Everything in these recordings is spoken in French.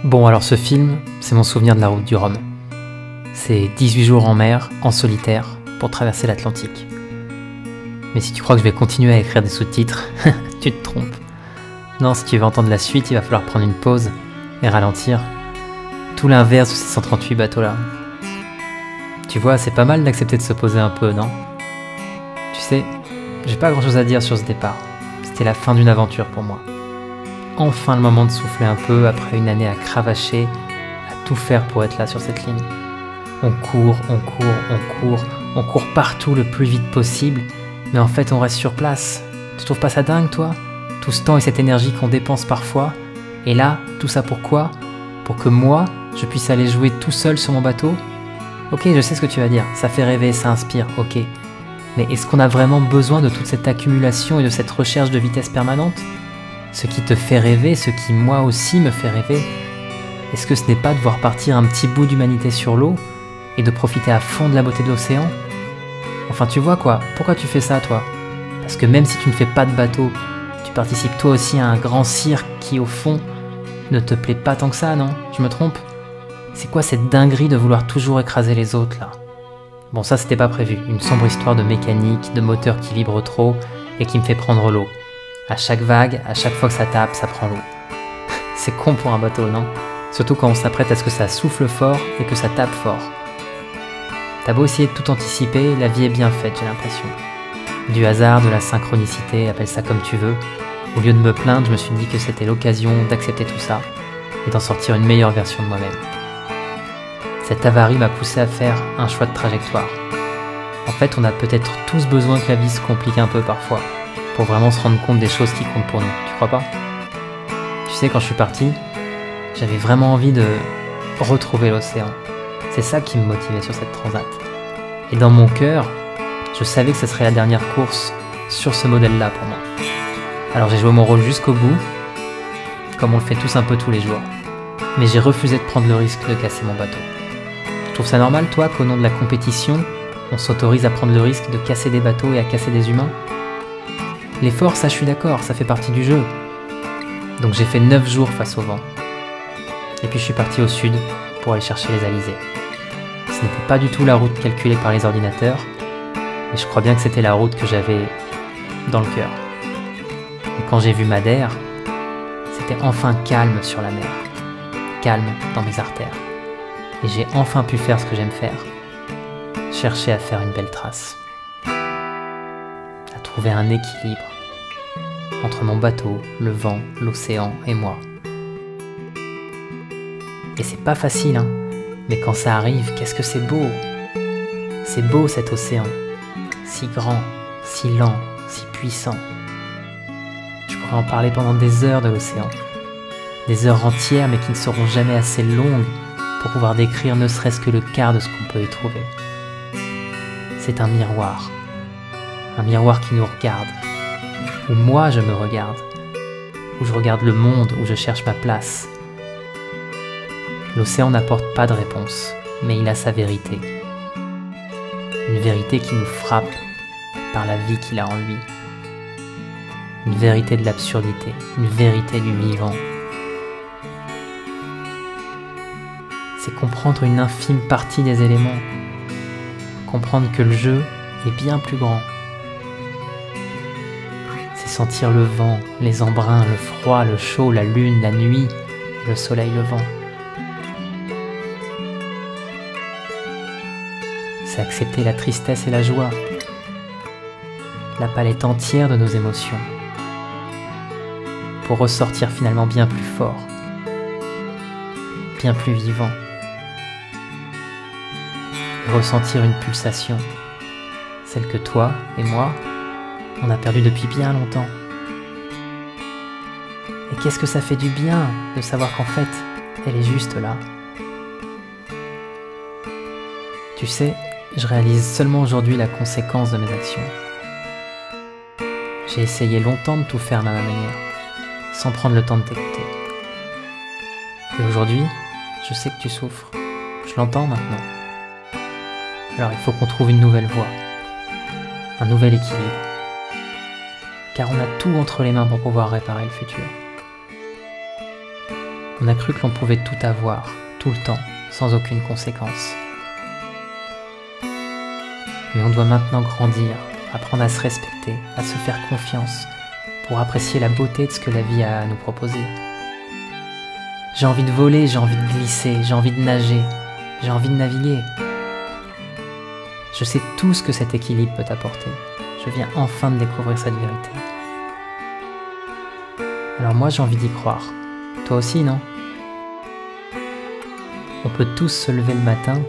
Bon, alors ce film, c'est mon souvenir de la route du Rhum. C'est 18 jours en mer, en solitaire, pour traverser l'Atlantique. Mais si tu crois que je vais continuer à écrire des sous-titres, tu te trompes. Non, si tu veux entendre la suite, il va falloir prendre une pause et ralentir. Tout l'inverse de ces 138 bateaux-là. Tu vois, c'est pas mal d'accepter de se poser un peu, non? Tu sais, j'ai pas grand-chose à dire sur ce départ. C'était la fin d'une aventure pour moi. Enfin le moment de souffler un peu après une année à cravacher, à tout faire pour être là sur cette ligne. On court, on court partout le plus vite possible, mais en fait on reste sur place. Tu trouves pas ça dingue, toi? Tout ce temps et cette énergie qu'on dépense parfois, et là, tout ça pourquoi? Pour que moi, je puisse aller jouer tout seul sur mon bateau? Ok, je sais ce que tu vas dire, ça fait rêver, ça inspire, ok. Mais est-ce qu'on a vraiment besoin de toute cette accumulation et de cette recherche de vitesse permanente? Ce qui te fait rêver, ce qui moi aussi me fait rêver, est-ce que ce n'est pas de voir partir un petit bout d'humanité sur l'eau et de profiter à fond de la beauté de l'océan? Enfin tu vois quoi, pourquoi tu fais ça toi? Parce que même si tu ne fais pas de bateau, tu participes toi aussi à un grand cirque qui au fond ne te plaît pas tant que ça, non? Je me trompe? C'est quoi cette dinguerie de vouloir toujours écraser les autres là? Bon, ça c'était pas prévu, une sombre histoire de mécanique, de moteur qui vibre trop et qui me fait prendre l'eau. À chaque vague, à chaque fois que ça tape, ça prend l'eau. C'est con pour un bateau, non? Surtout quand on s'apprête à ce que ça souffle fort et que ça tape fort. T'as beau essayer de tout anticiper, la vie est bien faite, j'ai l'impression. Du hasard, de la synchronicité, appelle ça comme tu veux. Au lieu de me plaindre, je me suis dit que c'était l'occasion d'accepter tout ça et d'en sortir une meilleure version de moi-même. Cette avarie m'a poussé à faire un choix de trajectoire. En fait, on a peut-être tous besoin que la vie se complique un peu parfois, pour vraiment se rendre compte des choses qui comptent pour nous, tu crois pas? Tu sais, quand je suis parti, j'avais vraiment envie de retrouver l'océan. C'est ça qui me motivait sur cette transat. Et dans mon cœur, je savais que ce serait la dernière course sur ce modèle-là pour moi. Alors j'ai joué mon rôle jusqu'au bout, comme on le fait tous un peu tous les jours. Mais j'ai refusé de prendre le risque de casser mon bateau. Tu trouves ça normal, toi, qu'au nom de la compétition, on s'autorise à prendre le risque de casser des bateaux et à casser des humains? L'effort, ça je suis d'accord, ça fait partie du jeu. Donc j'ai fait 9 jours face au vent. Et puis je suis parti au sud pour aller chercher les alizés. Ce n'était pas du tout la route calculée par les ordinateurs, mais je crois bien que c'était la route que j'avais dans le cœur. Et quand j'ai vu Madère, c'était enfin calme sur la mer, calme dans mes artères. Et j'ai enfin pu faire ce que j'aime faire, chercher à faire une belle trace. Trouver un équilibre entre mon bateau, le vent, l'océan et moi. Et c'est pas facile, hein, mais quand ça arrive, qu'est-ce que c'est beau! C'est beau cet océan, si grand, si lent, si puissant. Je pourrais en parler pendant des heures de l'océan, des heures entières mais qui ne seront jamais assez longues pour pouvoir décrire ne serait-ce que le quart de ce qu'on peut y trouver. C'est un miroir. Un miroir qui nous regarde, où moi je me regarde, où je regarde le monde, où je cherche ma place. L'océan n'apporte pas de réponse, mais il a sa vérité. Une vérité qui nous frappe par la vie qu'il a en lui. Une vérité de l'absurdité, une vérité du vivant. C'est comprendre une infime partie des éléments, comprendre que le jeu est bien plus grand. Sentir le vent, les embruns, le froid, le chaud, la lune, la nuit, le soleil levant. C'est accepter la tristesse et la joie, la palette entière de nos émotions, pour ressortir finalement bien plus fort, bien plus vivant, et ressentir une pulsation, celle que toi et moi, on a perdu depuis bien longtemps. Et qu'est-ce que ça fait du bien de savoir qu'en fait, elle est juste là. Tu sais, je réalise seulement aujourd'hui la conséquence de mes actions. J'ai essayé longtemps de tout faire à ma manière, sans prendre le temps de t'écouter. Et aujourd'hui, je sais que tu souffres. Je l'entends maintenant. Alors il faut qu'on trouve une nouvelle voie, un nouvel équilibre. Car on a tout entre les mains pour pouvoir réparer le futur. On a cru que l'on pouvait tout avoir, tout le temps, sans aucune conséquence. Mais on doit maintenant grandir, apprendre à se respecter, à se faire confiance, pour apprécier la beauté de ce que la vie a à nous proposer. J'ai envie de voler, j'ai envie de glisser, j'ai envie de nager, j'ai envie de naviguer. Je sais tout ce que cet équilibre peut apporter. Je viens enfin de découvrir cette vérité. Alors moi j'ai envie d'y croire. Toi aussi, non? On peut tous se lever le matin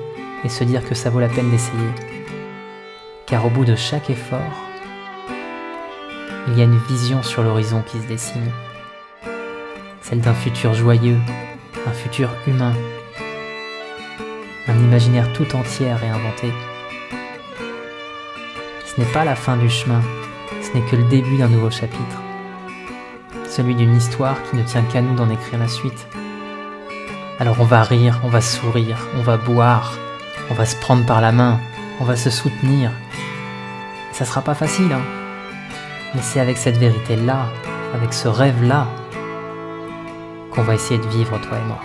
et se dire que ça vaut la peine d'essayer. Car au bout de chaque effort, il y a une vision sur l'horizon qui se dessine. Celle d'un futur joyeux, un futur humain, un imaginaire tout entier à réinventer. Ce n'est pas la fin du chemin, ce n'est que le début d'un nouveau chapitre. Celui d'une histoire qui ne tient qu'à nous d'en écrire la suite. Alors on va rire, on va sourire, on va boire, on va se prendre par la main, on va se soutenir. Ça sera pas facile, hein. Mais c'est avec cette vérité-là, avec ce rêve-là, qu'on va essayer de vivre, toi et moi.